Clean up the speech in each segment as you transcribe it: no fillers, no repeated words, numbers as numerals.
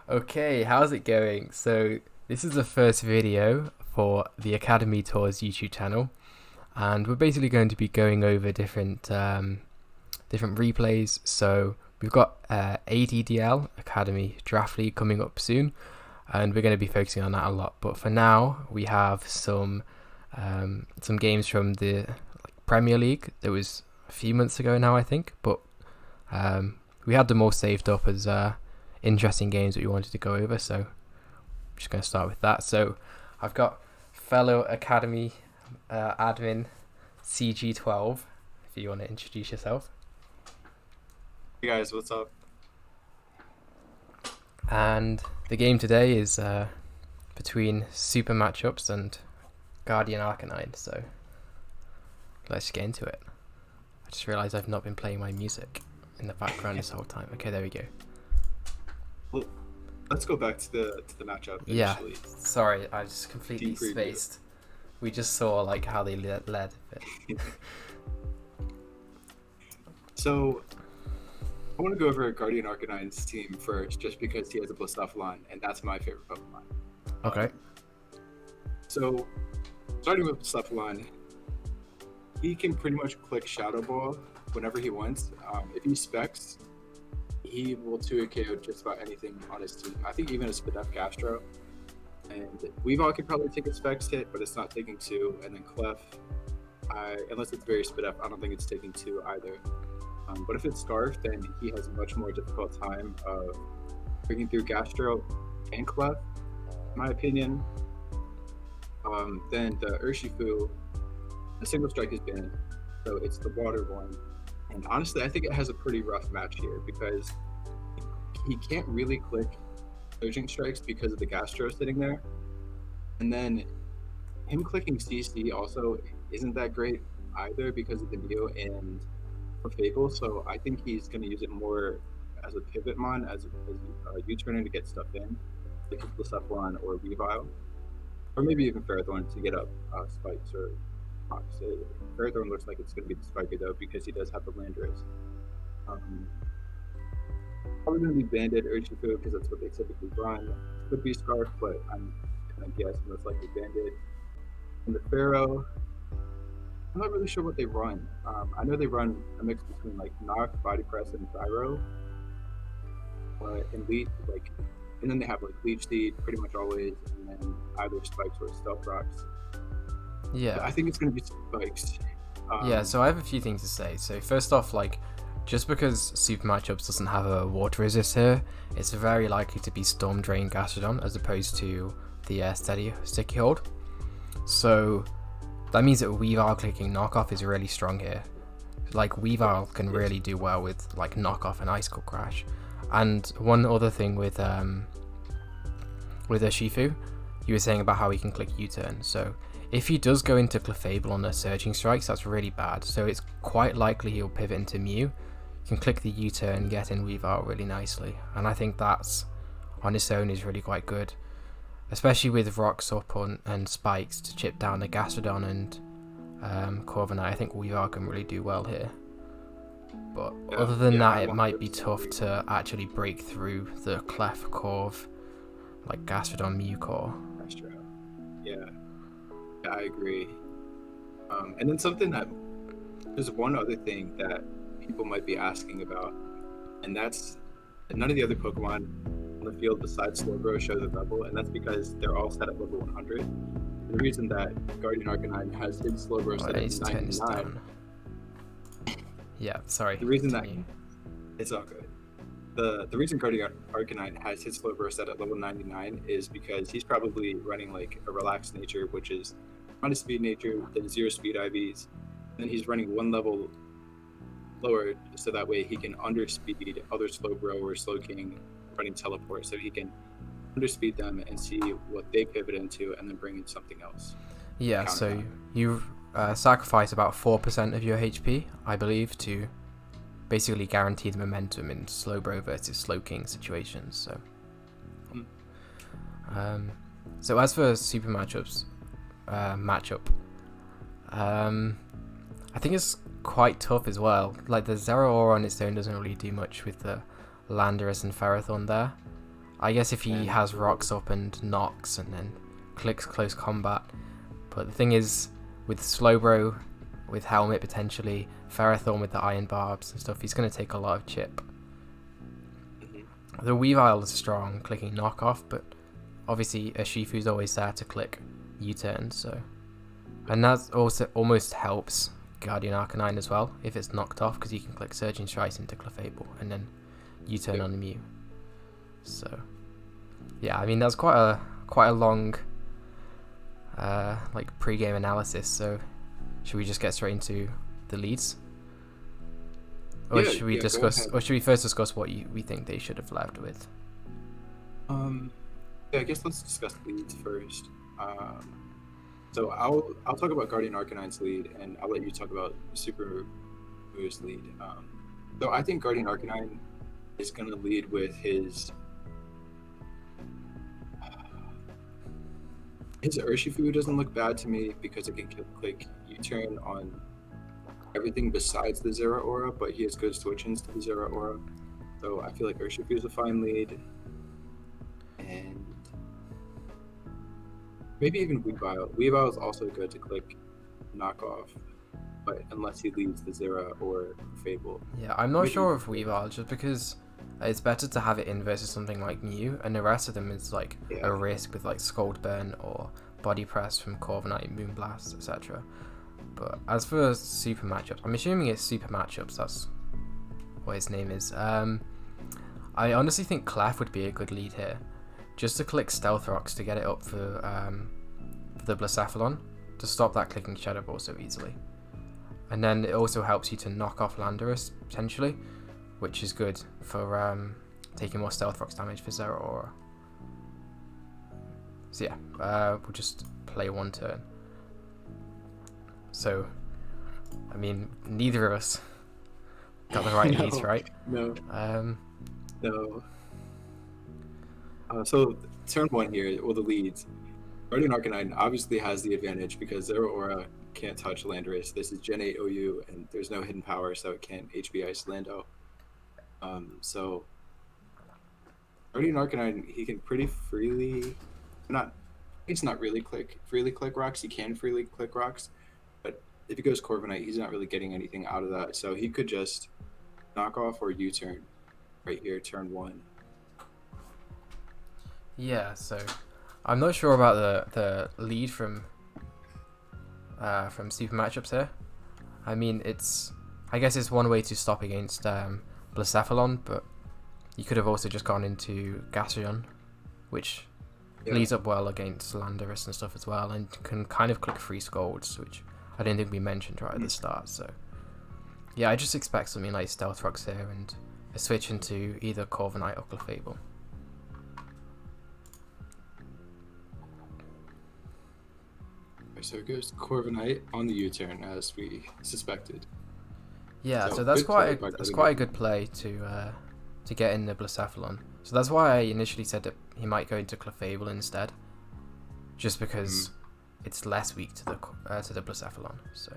Okay, how's it going? So, this is the first video for the Academy Tours YouTube channel, and we're basically going to be going over different replays. So, we've got ADDL Academy Draft League coming up soon, and we're going to be focusing on that a lot. But for now, we have some games from the Premier League. That was a few months ago now, I think, but we had them all saved up as interesting games that we wanted to go over, so I'm just going to start with that. So I've got fellow Academy admin CG12, if you want to introduce yourself. Hey guys, what's up? And the game today is between Super Matchups and Guardian Arcanine, so let's get into it. I just realised I've not been playing my music in the background this whole time. Okay, there we go. Well, let's go back to the matchup Yeah, initially. sorry, I just completely Team preview. spaced. We just saw like how they led a bit. So I want to go over Guardian Arcanine's team first, just because he has a Blastoise, and that's my favorite Pokemon. Okay. So starting with Blastoise, he can pretty much click Shadow Ball whenever he wants. If he specs, he will 2 KO just about anything on his team. I think even a Spadef Gastro. And Weavile could probably take a specs hit, but it's not taking 2. And then Clef, unless it's very Spadef, I don't think it's taking 2 either. But if it's Scarf, then he has a much more difficult time of breaking through Gastro and Clef, in my opinion. Then the Urshifu, the single strike is banned, so it's the water one. And honestly, I think it has a pretty rough match here because he can't really click Surging Strikes because of the Gastro sitting there. And then him clicking CC also isn't that great either because of the Neo and Fable. So I think he's going to use it more as a pivot mon, as a U-turner to get stuff in, like Blastoise or Weavile. Or maybe even Ferrothorn to get up spikes or rocks. Ferrothorn looks like it's going to be the spiker though because he does have the Landorus. Probably going to be Banded Urshifu because that's what they typically run. Could be Scarf, but I'm going to guess most likely Banded. And the Pharaoh, I'm not really sure what they run. I know they run a mix between like Knock, Body Press, and Gyro. And Leech, and then they have like Leech Seed pretty much always, and then either Spikes or Stealth Rocks. Yeah. But I think it's going to be Spikes. Yeah, so I have a few things to say. So first off, just because Super Matchups doesn't have a water resist here, it's very likely to be Storm Drain Gastrodon as opposed to the Sticky Hold. So that means that Weavile clicking Knockoff is really strong here. Weavile can really do well with Knockoff and Icicle Crash. And one other thing with Urshifu, you were saying about how he can click U-turn. So if he does go into Clefable on the Surging Strikes, that's really bad. So it's quite likely he'll pivot into Mew. You can click the U-turn, get in Weavile really nicely. And I think that's, on its own, is really quite good. Especially with Rocks up and Spikes to chip down the Gastrodon and Corviknight. I think Weavile can really do well here. But other than that, it might be tough to actually break through the Clef Corv, like Gastrodon Mew core. Gastro. Yeah, I agree. And then there's one other thing that people might be asking about, and that's that none of the other Pokemon on the field besides Slowbro show the level, and that's because they're all set at level 100. The reason that Guardian Arcanine has his Slowbro set at 99. Yeah, sorry. The reason that it's all good. The reason Guardian Arcanine has his Slowbro set at level 99 is because he's probably running like a relaxed nature, which is on a speed nature, then 0 speed IVs, and then he's running 1 level lower so that way he can underspeed other Slowbro or Slowking running teleport, so he can underspeed them and see what they pivot into and then bring in something else. Yeah, so you sacrifice about 4% of your HP, I believe, to basically guarantee the momentum in Slowbro versus Slowking situations. So as for Super Matchups, I think it's quite tough as well. The Zeraora on its own doesn't really do much with the Landorus and Ferrothorn there. I guess if he And has rocks up and knocks and then clicks close combat. But the thing is, with Slowbro, with Helmet potentially, Ferrothorn with the Iron Barbs and stuff, he's going to take a lot of chip. The Weavile is strong, clicking knockoff, but obviously Urshifu's always there to click U-turn, so... And that also almost helps Guardian Arcanine as well, if it's knocked off, because you can click Surging Strikes into Clefable, and then U-turn on the Mew. So, yeah, I mean, that's quite a long, like, pre-game analysis, so should we just get straight into the leads? Or should we discuss, or should we first discuss what we think they should have left with? Yeah, I guess let's discuss the leads first. So I'll talk about Guardian Arcanine's lead, and I'll let you talk about Super Moo's lead. So I think Guardian Arcanine is going to lead with his Urshifu doesn't look bad to me because it can click U-turn on everything besides the Zeraora, but he has good switch-ins to the Zeraora. So I feel like Urshifu is a fine lead. And maybe even Weavile. Weavile is also good to click knockoff, but unless he leads the Zera or Fable. Yeah, I'm not sure of Weavile, just because it's better to have it in versus something like Mew, and the rest of them is like a risk with like Scald Burn or Body Press from Corviknight, Moonblast, etc. But as for super matchups, I'm assuming it's super matchups, that's what his name is. I honestly think Clef would be a good lead here. Just to click Stealth Rocks to get it up for the Blacephalon, to stop that clicking Shadow Ball so easily. And then it also helps you to knock off Landorus, potentially, which is good for taking more Stealth Rocks damage for Zeraora. So yeah, we'll just play one turn. So, I mean, neither of us got the right leads, right? No. No. So turn one here, well, the leads. Guardian Arcanine obviously has the advantage because Zeraora can't touch Landorus. This is Gen 8 OU, and there's no hidden power, so it can't HB Ice Lando. So Guardian Arcanine, he can pretty freely, he's not really freely click rocks. He can freely click rocks, but if he goes Corviknight, he's not really getting anything out of that. So he could just knock off or U-turn right here, turn one. Yeah, so I'm not sure about the lead from super matchups here. I mean, I guess it's one way to stop against Blacephalon, but you could have also just gone into Gastrodon, which leads up well against Landorus and stuff as well, and can kind of click free Scalds, which I don't think we mentioned right at the start. So yeah, I just expect something like Stealth Rocks here and a switch into either Corviknight or Clefable. So it goes Corviknight on the U-turn as we suspected. Yeah, so that's quite a good play to get in the Blacephalon. So that's why I initially said that he might go into Clefable instead, just because it's less weak to the Blacephalon. So,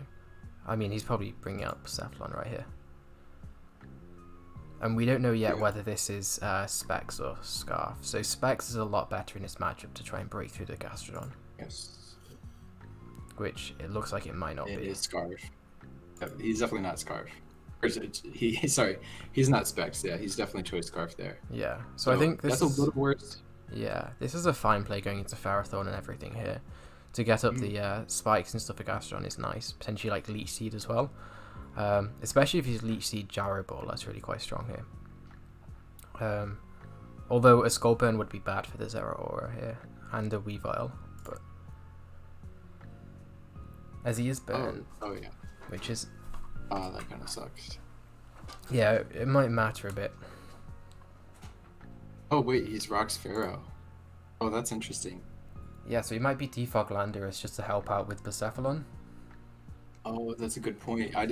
I mean, he's probably bringing out Blacephalon right here, and we don't know yet whether this is Specs or Scarf. So Specs is a lot better in this matchup to try and break through the Gastrodon. Yes. Which it looks like it might not be. It is Scarf. He's definitely not Scarf. He's not Specs. Yeah, he's definitely Choice Scarf there. Yeah, so I think that's a little worse. Yeah, this is a fine play going into Ferrothorn and everything here. To get up the spikes and stuff for Gastrodon is nice. Potentially like Leech Seed as well. Especially if he's Leech Seed Gyro Ball, that's really quite strong here. Although a Skull Burn would be bad for the Zeraora here, and a Weavile. As he is burned. Oh yeah. Which is... Oh, that kind of sucks. Yeah, it might matter a bit. Oh wait, he's Rocks Pharaoh. Oh, that's interesting. Yeah, so he might be Defog Landorus just to help out with Blacephalon. Oh, that's a good point. I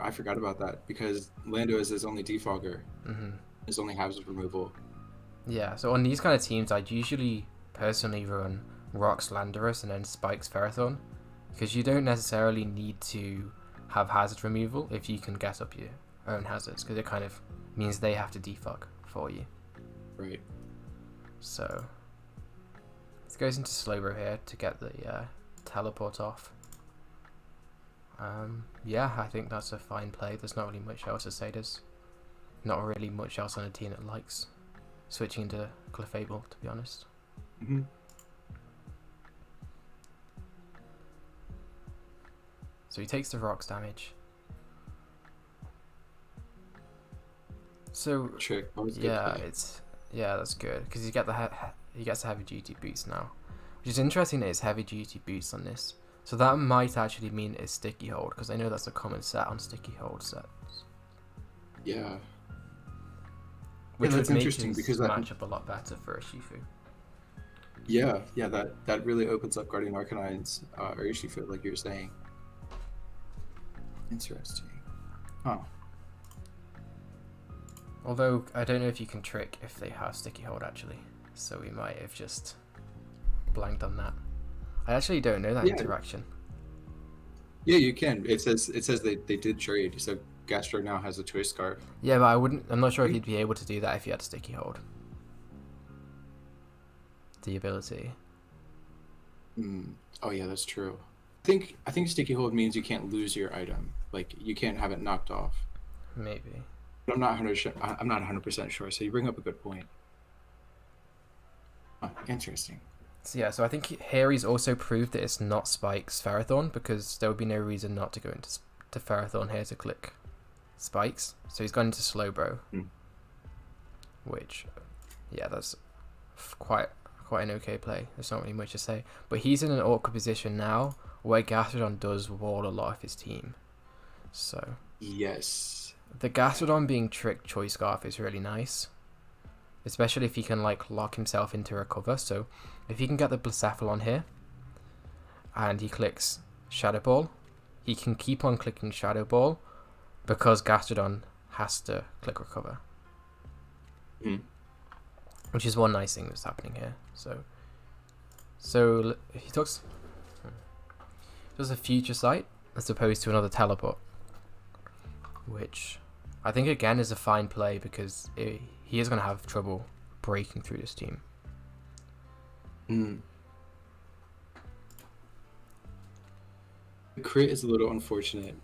forgot about that because Lando is his only defogger. His only hazard removal. Yeah, so on these kind of teams, I'd usually personally run Rocks Landorus and then Spikes Ferrothorn, because you don't necessarily need to have hazard removal if you can get up your own hazards, because it kind of means they have to defog for you. Right. So it goes into Slowbro here to get the teleport off. Yeah, I think that's a fine play. There's not really much else to say. There's not really much else on a team that likes switching into Clefable, to be honest. Mm-hmm. So he takes the rocks damage. So Trick. yeah, that's good because he gets the heavy duty boots now, which is interesting that it's heavy duty boots on this. So that might actually mean it's sticky hold because I know that's a common set on sticky hold sets. Yeah. Which that's would make interesting his because matchup a lot better for Urshifu. Yeah, that really opens up Guardian Arcanine's Urshifu, like you were saying. Interesting. Huh. Although I don't know if you can trick if they have sticky hold actually, so we might have just blanked on that. I actually don't know that interaction. Yeah, you can. It says they did trade, so Gastro now has a choice scarf. Yeah, but I'm not sure if he'd be able to do that if he had sticky hold. The ability. Oh yeah, that's true. I think sticky hold means you can't lose your item. Like you can't have it knocked off. Maybe. But I'm not 100% sure. So you bring up a good point. Interesting. So yeah, so I think here he's also proved that it's not Spike's Ferrothorn because there would be no reason not to go into Ferrothorn here to click Spikes. So he's gone into Slowbro, which, yeah, that's quite an okay play. There's not really much to say. But he's in an awkward position now where Gastrodon does wall a lot of his team. So yes, the Gastrodon being tricked Choice Scarf is really nice. Especially if he can like lock himself into recover. So if he can get the Blacephalon here and he clicks Shadow Ball, he can keep on clicking Shadow Ball because Gastrodon has to click recover. Which is one nice thing that's happening here. So he does a future sight as opposed to another teleport, which I think again is a fine play because he is going to have trouble breaking through this team. The crit is a little unfortunate,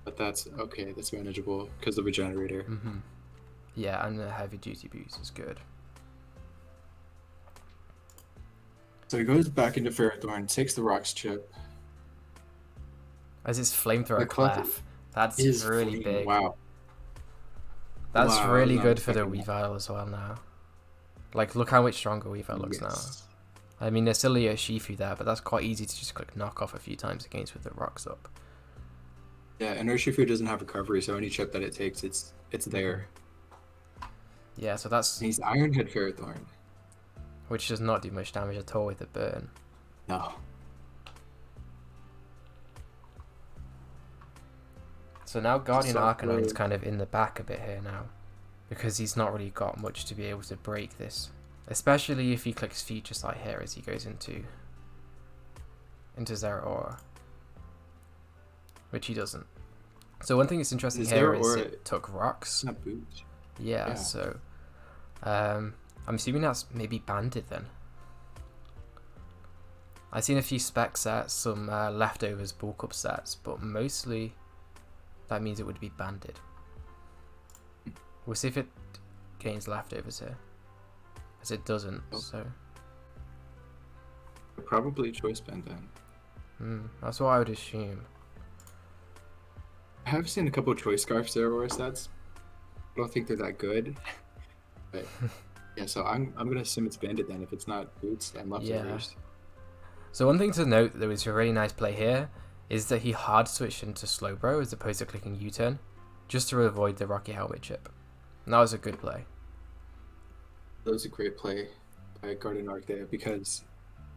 but that's okay. That's manageable because of a generator. Yeah, and the heavy duty boost is good. So he goes back into Ferrothorn, takes the Rocks chip. As his flamethrower Clef. That's really big. Wow. That's really good for the Weavile as well now. Like, look how much stronger Weavile looks now. I mean, there's still a Shifu there, but that's quite easy to just click knock off a few times against with the rocks up. Yeah, and Urshifu doesn't have recovery, so any chip that it takes, it's there. Yeah, so that's... And he's Ironhead Ferrothorn. Which does not do much damage at all with the burn. No. So now Guardian Arcanine's kind of in the back a bit here now. Because he's not really got much to be able to break this. Especially if he clicks Future Sight here as he goes into Zeraora. Which he doesn't. So one thing that's interesting here is it took rocks. Not boots. Yeah, so I'm assuming that's maybe banded then. I've seen a few spec sets, some leftovers bulk up sets, but mostly that means it would be banded. We'll see if it gains leftovers here, as it doesn't. So probably choice band then. That's what I would assume. I have seen a couple of choice scarf Zeraora sets. I don't think they're that good, but yeah. So I'm gonna assume it's banded then if it's not boots and leftovers. Yeah. So one thing to note that was a really nice play here is that he hard switched into Slowbro as opposed to clicking U-turn, just to avoid the Rocky Helmet chip. And that was a good play. That was a great play by GuardArc there because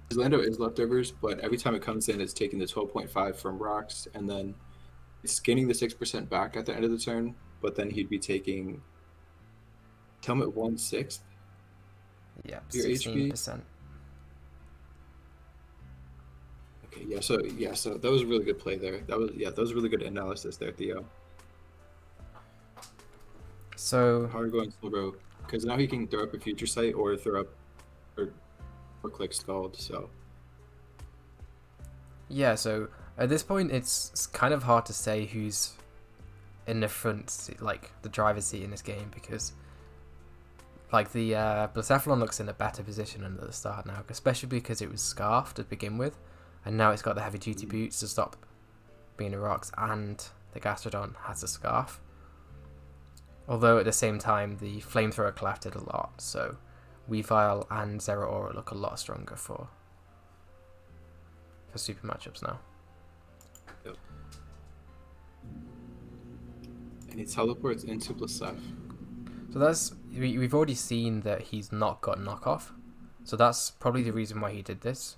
his Lando is leftovers, but every time it comes in, it's taking the 12.5 from rocks, and then it's gaining the 6% back at the end of the turn. But then he'd be taking helmet 1/6. Yeah, your 16%. HP. Okay, so that was a really good play there. That was really good analysis there, Theo. So hard going Slowbro, because now he can throw up a future sight or throw up or click Scald. So Yeah, so at this point it's kind of hard to say who's in the front seat, like the driver's seat in this game, because like the Blacephalon looks in a better position under the start now, especially because it was scarfed to begin with, and now it's got the heavy duty boots to stop being the rocks, and the Gastrodon has a scarf. Although at the same time the flamethrower collapsed a lot, so Weavile and Zeraora look a lot stronger for super matchups now. yep. And he teleports into Blasef. So that's we've already seen that he's not got knockoff, so that's probably the reason why he did this.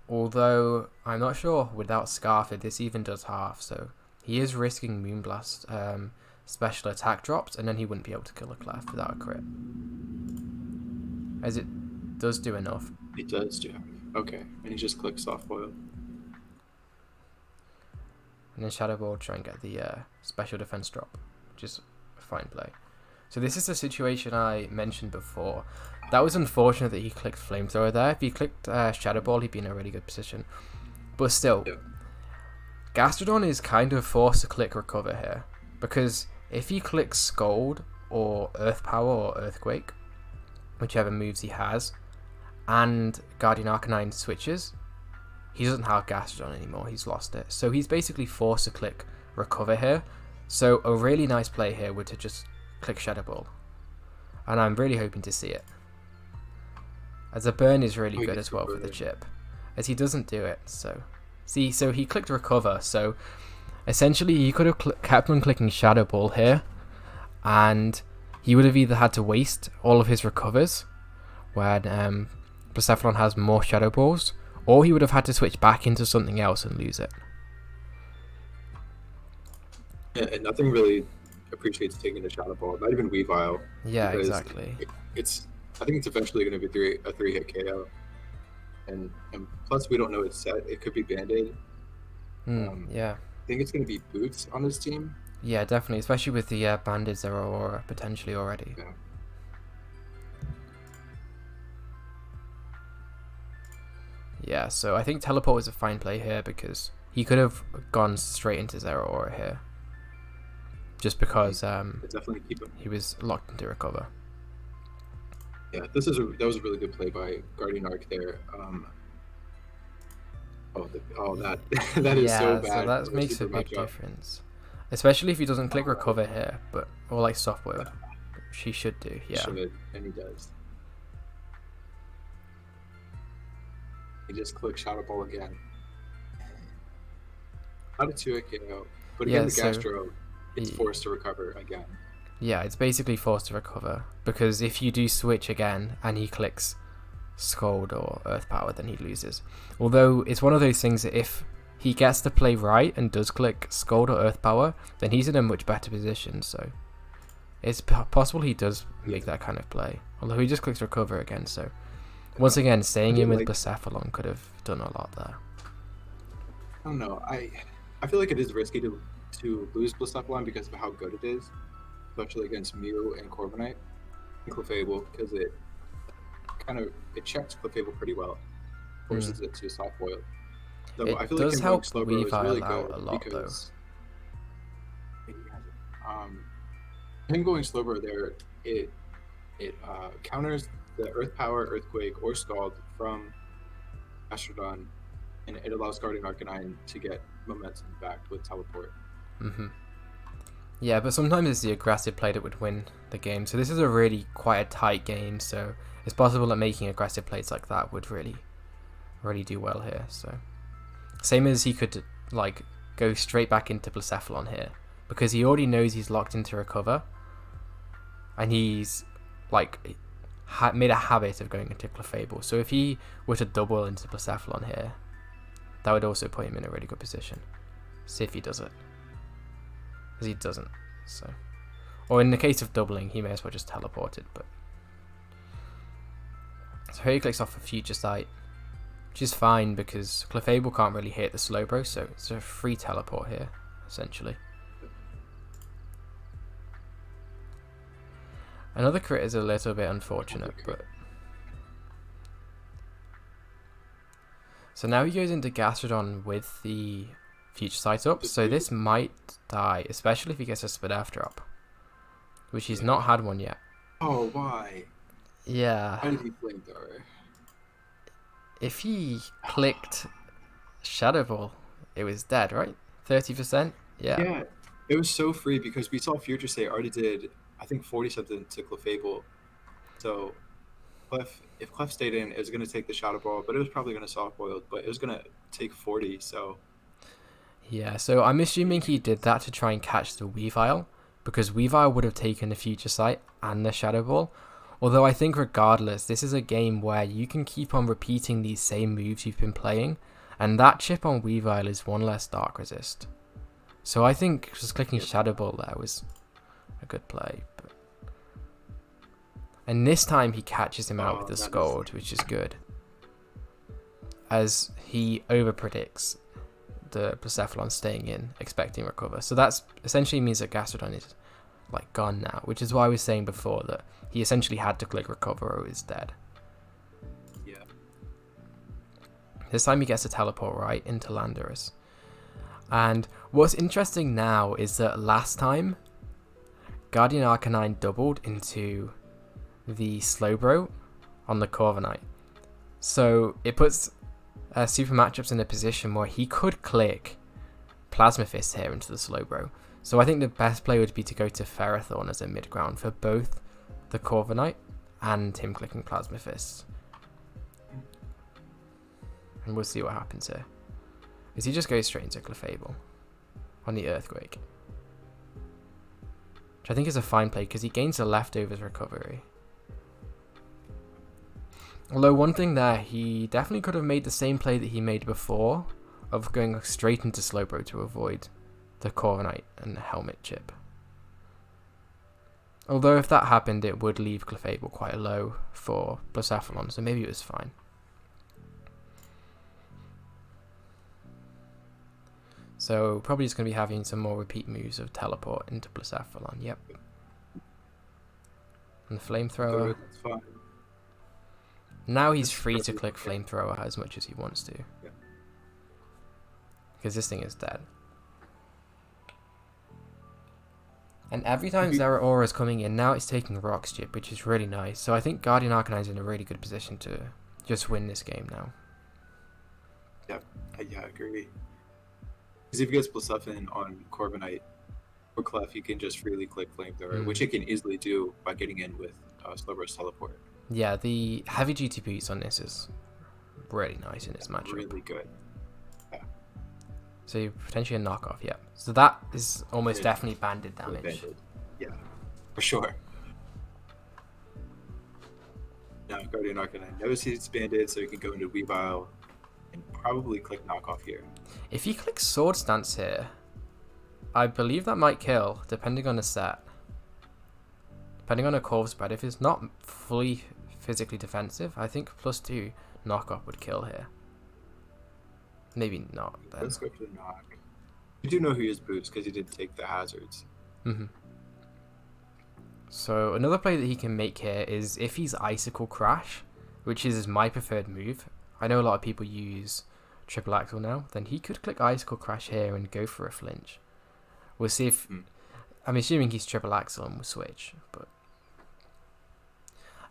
Although I'm not sure without Scarf if this even does half, so he is risking Moonblast special attack drops, and then he wouldn't be able to kill a Clef without a crit, as it does do enough. It does do. Okay, and he just clicks Soft Boil. And then Shadow Ball try and get the special defense drop, which is a fine play. So this is the situation I mentioned before. That was unfortunate that he clicked Flamethrower there. If he clicked Shadow Ball, he'd be in a really good position. But still, Yeah. Gastrodon is kind of forced to click Recover here, because if he clicks Scold or Earth Power or Earthquake, whichever moves he has, and Guardian Arcanine switches, he doesn't have Gastrodon anymore, he's lost it. So he's basically forced to click Recover here. So a really nice play here would to just click Shadow Ball. And I'm really hoping to see it, as a burn is really good as well for the chip, as he doesn't do it. So see, so he clicked Recover, so essentially he could have kept on clicking Shadow Ball here, and he would have either had to waste all of his recovers when Blacephalon has more Shadow Balls, or he would have had to switch back into something else and lose it. Yeah, and nothing really appreciates taking a Shadow Ball, not even Weavile. Yeah, exactly. I think it's eventually going to be a 3-hit KO. And plus we don't know it's set. It could be Band-Aid. Yeah. I think it's going to be Boots on his team. Yeah, definitely, especially with the Banded Zeraora potentially already. Yeah. Yeah, so I think Teleport was a fine play here, because he could have gone straight into Zeraora here, just because Definitely keep him. he was locked into Recover. Yeah, that was a really good play by GuardArc there. That that is so bad. So that makes a big difference, especially if he doesn't click Recover here, or like Soft Boil, which he should do. Yeah, should, and he does. He just clicks Shadow Ball again. Not a 2-hit KO, but again the Gastro, it's forced to recover again. Yeah, it's basically forced to recover, because if you do switch again and he clicks Scold or Earth Power, then he loses. Although it's one of those things that if he gets to play right and does click Scold or Earth Power, then he's in a much better position. So it's possible he does make that kind of play. Although he just clicks Recover again, so once again, staying in with Blacephalon could have done a lot there. I don't know. I feel like it is risky to lose Blacephalon because of how good it is, especially against Mew and Corviknight and Clefable, because it checks Clefable pretty well, forces it to Soft Boil. So I feel like him going Slowbro is really good a lot, because him going Slowbro there, it counters the Earth Power, Earthquake, or Scald from Gastrodon, and it allows Guardian Arcanine to get momentum back with Teleport. Yeah, but sometimes it's the aggressive play that would win the game. So this is a really quite a tight game, so it's possible that making aggressive plays like that would really do well here. So same as he could like go straight back into Blacephalon here, because he already knows he's locked into Recover, and he's like made a habit of going into Clefable. So if he were to double into Blacephalon here, that would also put him in a really good position. See if he does it, because he doesn't. So, or in the case of doubling, he may as well just teleport it. But so here he clicks off a Future Sight, which is fine because Clefable can't really hit the Slowbro, so it's a free teleport here essentially. Another crit is a little bit unfortunate, but So now he goes into Gastrodon with the Future Sight up, so this might die, especially if he gets a Spadaf drop, which he's not had one yet. Oh, why? Yeah. Why did he flamethrower? If he clicked Shadow Ball, it was dead, right? 30%? Yeah. Yeah, it was so free because we saw Future State already did, I think, 40 something to Clefable. So if Clef stayed in, it was going to take the Shadow Ball, but it was probably going to soft boiled, but it was going to take 40. So Yeah, so I'm assuming he did that to try and catch the Weavile, because Weavile would have taken the Future Sight and the Shadow Ball. Although I think regardless, this is a game where you can keep on repeating these same moves you've been playing, and that chip on Weavile is one less Dark Resist. So I think just clicking Shadow Ball there was a good play. But... And this time he catches him out with the Scald, which is good. As he over-predicts the Blacephalon staying in, expecting recover. So that essentially means that Gastrodon is like gone now, which is why I was saying before that he essentially had to click recover or he's dead. Yeah. This time he gets a teleport right into Landorus. And what's interesting now is that last time Guardian Arcanine doubled into the Slowbro on the Corviknight. So it puts Super Matchups in a position where he could click Plasma Fist here into the Slowbro. So I think the best play would be to go to Ferrothorn as a mid ground for both the Corviknight and him clicking Plasma Fist. And we'll see what happens here. Is he just goes straight into Clefable on the Earthquake? Which I think is a fine play because he gains the leftovers recovery. Although one thing there, he definitely could have made the same play that he made before of going straight into Slowbro to avoid the Corviknight and the Helmet chip. Although if that happened, it would leave Clefable quite low for Blacephalon, so maybe it was fine. So probably just going to be having some more repeat moves of Teleport into Blacephalon, yep. And the Flamethrower. That's fine. Now he's free to click Flamethrower as much as he wants to. Yeah. Because this thing is dead. And every time Zeraora is coming in, now it's taking Rock's chip, which is really nice. So I think Guardian Arcanine is in a really good position to just win this game now. Yeah, I agree. Because if he gets Blacephalon on Corviknight or Clef, he can just freely click Flamethrower, which it can easily do by getting in with Slowbro's Teleport. Yeah, the heavy GT boots on this is really nice in this matchup. Really good. Yeah. So potentially a knockoff, yeah. So that is almost definitely banded damage. Banded. Yeah, for sure. Now Guardian Arcanine knows he's banded, so he can go into Weavile and probably click knockoff here. If he clicks Sword Stance here, I believe that might kill, depending on the set. Depending on a Corv spread, if it's not fully physically defensive, I think +2 knockoff would kill here. Maybe not then. Let's go for the knock. You do know who his boots because he did take the hazards. So another play that he can make here is if he's Icicle Crash, which is my preferred move. I know a lot of people use Triple Axel now. Then he could click Icicle Crash here and go for a flinch. We'll see if... I'm assuming he's Triple Axel and will switch, but...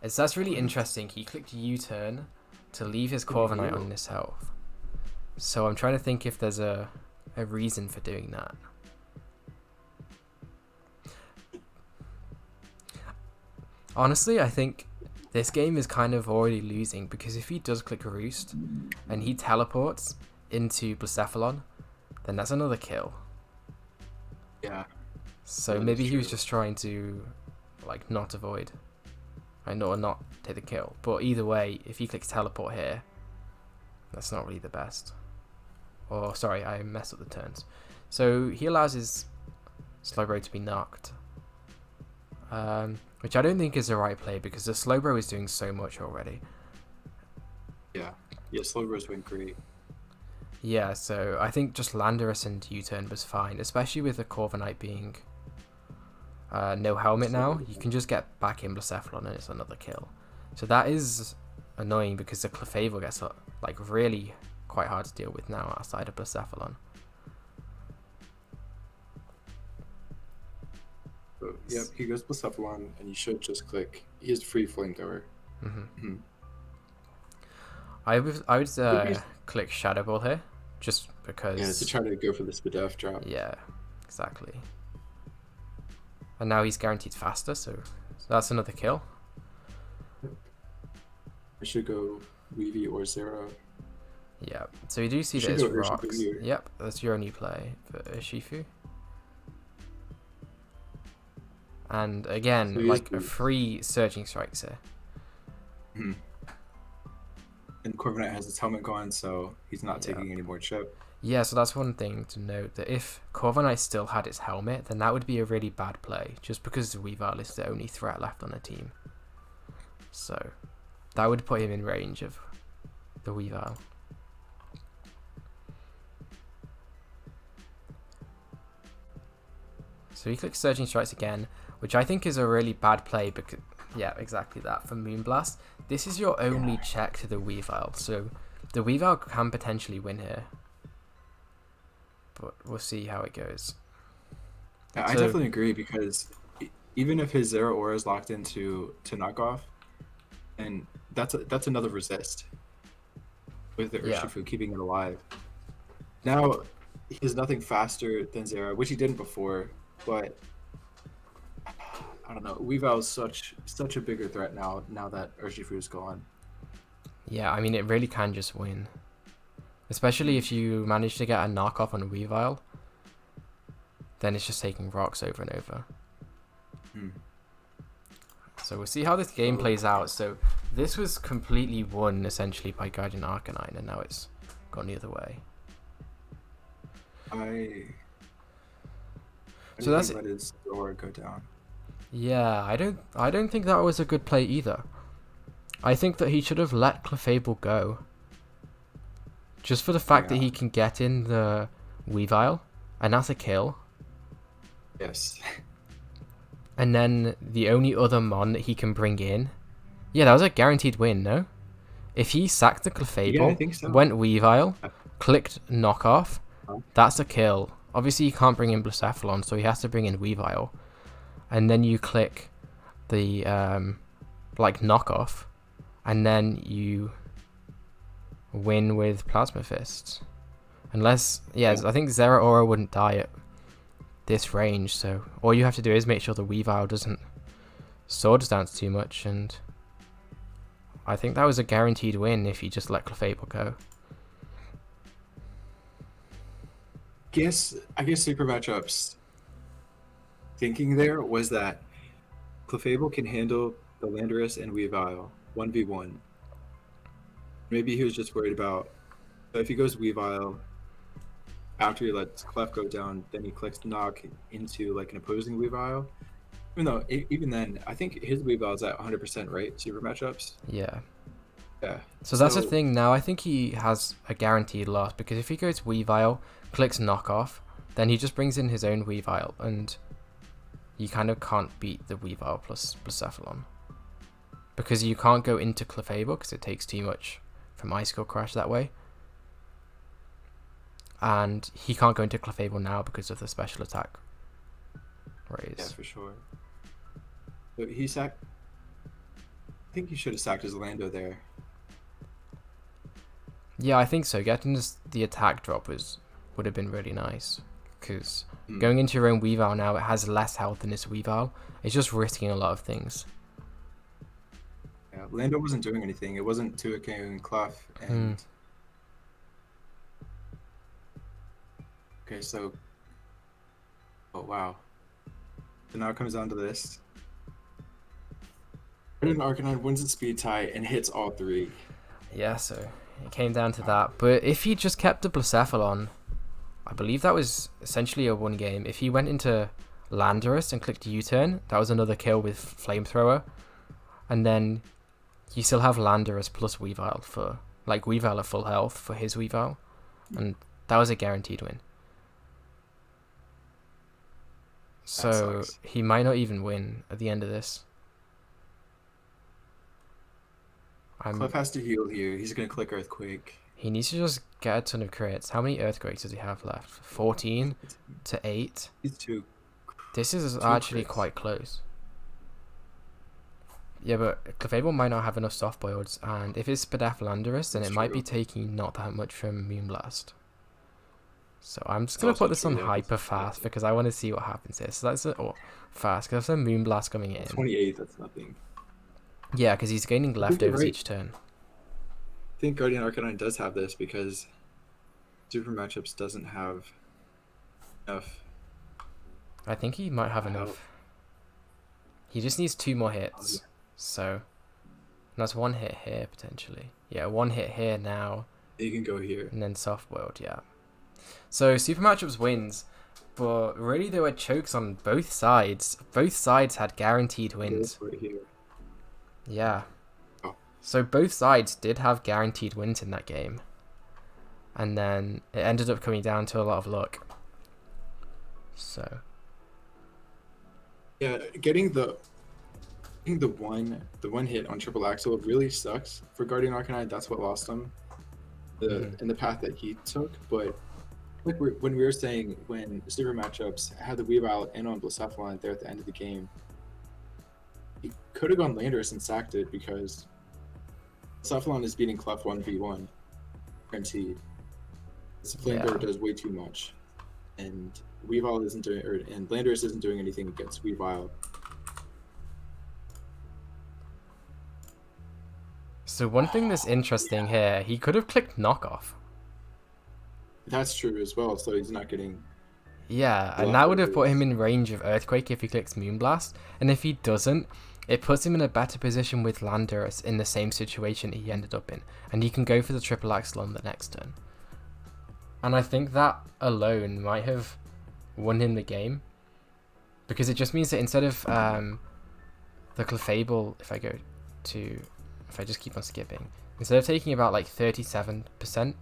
That's really interesting. He clicked U-turn to leave his Corviknight on this health. So I'm trying to think if there's a reason for doing that. Honestly, I think this game is kind of already losing because if he does click Roost and he teleports into Blacephalon, then that's another kill. Yeah. So maybe he was just trying to like not avoid. I know, or not take the kill. But either way, if he clicks teleport here, that's not really the best. Or sorry, I messed up the turns. So he allows his Slowbro to be knocked. Which I don't think is the right play because the Slowbro is doing so much already. Yeah. Yeah, Slowbro's doing great. Yeah, so I think just Landorus and U-turn was fine, especially with the Corviknight being no helmet now. You can just get back in Blacephalon and it's another kill. So that is annoying because the Clefable gets like really quite hard to deal with now outside of Blacephalon. So, yep, he goes Blacephalon, and you should just click. He has free flamethrower. Mm-hmm. I would click Shadow Ball here, just because. Yeah, to try to go for the Spadef drop. Yeah, exactly. And now he's guaranteed faster, so that's another kill. I should go Weavy or Zero. Yeah, so you do see that it's rocks. Yep, that's your only play for Urshifu. And again, so like a free Surging Strikes here. Mm-hmm. And Corviknight has his helmet gone, so he's not taking any more chip. Yeah, so that's one thing to note, that if Corviknight still had its helmet, then that would be a really bad play, just because Weavile is the only threat left on the team. So that would put him in range of the Weavile. So he clicks Surging Strikes again, which I think is a really bad play because, yeah, exactly that, for Moonblast. This is your only check to the Weavile, so the Weavile can potentially win here. But we'll see how it goes. Yeah, I definitely agree, because even if his Zero Aura is locked into knockoff, and that's another resist with the Urshifu keeping it alive. Now he has nothing faster than Zero, which he didn't before, but I don't know. Weavile is such a bigger threat now that Urshifu is gone. Yeah, I mean, it really can just win. Especially if you manage to get a knockoff on Weavile, then it's just taking rocks over and over. So we'll see how this game plays out. So this was completely won, essentially, by Guardian Arcanine, and now it's gone the other way. So that's let his Aura go down. Yeah, I don't think that was a good play either. I think that he should have let Clefable go. Just for the fact that he can get in the Weavile, and that's a kill. Yes. And then the only other Mon that he can bring in. Yeah, that was a guaranteed win, no? If he sacked the Clefable, I think so. went Weavile, clicked knockoff, that's a kill. Obviously, you can't bring in Blacephalon, so he has to bring in Weavile. And then you click the knockoff, and then you win with Plasma Fist. Unless, I think Zera Aura wouldn't die at this range, so all you have to do is make sure the Weavile doesn't Swords Dance too much, and I think that was a guaranteed win if you just let Clefable go. I guess Super Matchups thinking there was that Clefable can handle the Landorus and Weavile 1v1. Maybe he was just worried about, but if he goes Weavile, after he lets Clef go down, then he clicks Knock into like an opposing Weavile. Even then, I think his Weavile is at 100%, right? Super Matchups? Yeah. Yeah. So that's the thing now. I think he has a guaranteed loss, because if he goes Weavile, clicks Knockoff, then he just brings in his own Weavile, and you kind of can't beat the Weavile plus Blacephalon. Because you can't go into Clefable, because it takes too much from Icicle Crash that way. And he can't go into Clefable now because of the special attack raise. Yeah, for sure. So I think he should have sacked his Lando there. Yeah, I think so. Getting the attack drop would have been really nice. Because going into your own Weavile now, it has less health than this Weavile. It's just risking a lot of things. Yeah, Lando wasn't doing anything. It wasn't 2-KOing Clef. And okay, so oh wow. So now it comes down to this. Guardian Arcanine wins the speed tie and hits all three. Yeah, so it came down to that. But if he just kept the Blacephalon, I believe that was essentially a one game. If he went into Landorus and clicked U-turn, that was another kill with Flamethrower. And then you still have Landorus plus Weavile for, like, Weavile at full health for his Weavile. And that was a guaranteed win. So he might not even win at the end of this. Clef has to heal here. He's going to click Earthquake. He needs to just get a ton of crits. How many earthquakes does he have left? 14 to 8. He's two. This is Two actually crits. quite close. Yeah, but Clefable might not have enough soft boileds, and if it's Spadaflandorus, then That's it might true. be taking not that much from Moonblast. So I'm just It's going to also put this true, on yeah, hyper it's fast because I want to see what happens here. So that's fast, because that's a Moonblast coming in. 28, that's nothing. Yeah, because he's gaining I think you're leftovers right. each turn. I think Guardian Arcanine does have this because Super Matchups doesn't have enough. I think he might have Wow. enough. He just needs 2 more hits. Oh, yeah. So that's 1 hit here, potentially. Yeah, 1 hit here now. You can go here. And then soft boiled, yeah. So Super Matchups wins, but really there were chokes on both sides. Both sides had guaranteed wins. Right here. Yeah. Oh. So both sides did have guaranteed wins in that game. And then it ended up coming down to a lot of luck. So Yeah, getting the one hit on triple axle really sucks for Guardian Arcanine. That's what lost him in the path that he took. But like when we were saying, when Super Matchups had the Weavile in on Blacephalon there at the end of the game, he could have gone Landorus and sacked it because Blacephalon is beating Clef 1v1 guaranteed. This flamethrower does way too much, and Weavile isn't doing, and Landorus isn't doing anything against Weavile. So one thing that's interesting here, he could have clicked knockoff. That's true as well. So he's not getting. Yeah, and that would have put him in range of Earthquake if he clicks Moonblast. And if he doesn't, it puts him in a better position with Landorus in the same situation he ended up in. And he can go for the triple axle on the next turn. And I think that alone might have won him the game. Because it just means that instead of the Clefable, if I just keep on skipping, instead of taking about like 37%,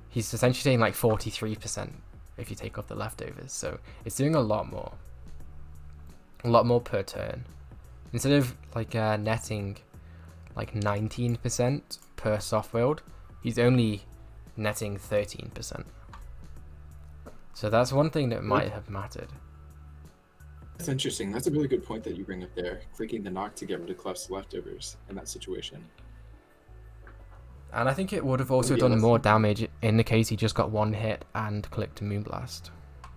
he's essentially taking like 43% if you take off the leftovers. So it's doing a lot more per turn. Instead of like netting like 19% per soft build, he's only netting 13%. So that's one thing that might have mattered. That's interesting. That's a really good point that you bring up there. Clicking the knock to get rid of Clef's leftovers in that situation. And I think it would have also done more damage in the case he just got 1 hit and clicked Moonblast.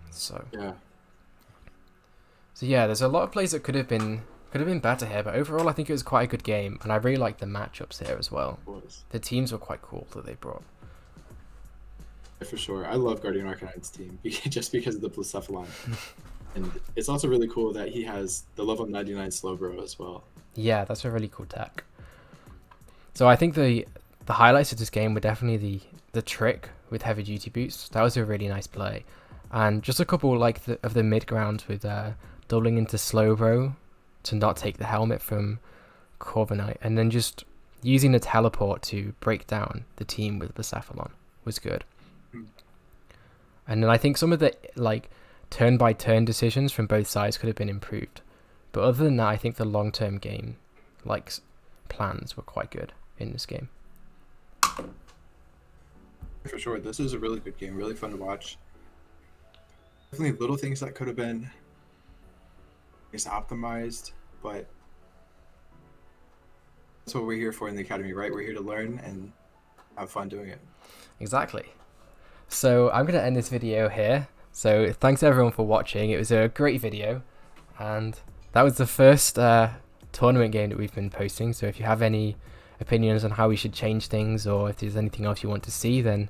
So yeah, there's a lot of plays that could have been better here, but overall I think it was quite a good game, and I really like the matchups here as well. The teams were quite cool that they brought. Yeah, for sure. I love Guardian Arcanine's team just because of the Blacephalon. And it's also really cool that he has the level 99 Slowbro as well. Yeah, that's a really cool tech. So I think the highlights of this game were definitely the trick with heavy duty boots. That was a really nice play. And just a couple like of the mid grounds with doubling into Slowbro to not take the helmet from Corviknight, and then just using the teleport to break down the team with Blacephalon was good. And then I think some of the like turn by turn decisions from both sides could have been improved. But other than that, I think the long term game like plans were quite good in this game. For sure. This is a really good game, really fun to watch. Definitely little things that could have been optimized, but that's what we're here for in the academy, right? We're here to learn and have fun doing it. Exactly. So I'm going to end this video here. So thanks everyone for watching. It was a great video, and that was the first tournament game that we've been posting. So if you have any opinions on how we should change things, or if there's anything else you want to see, then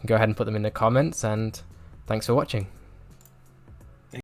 go ahead and put them in the comments, and thanks for watching.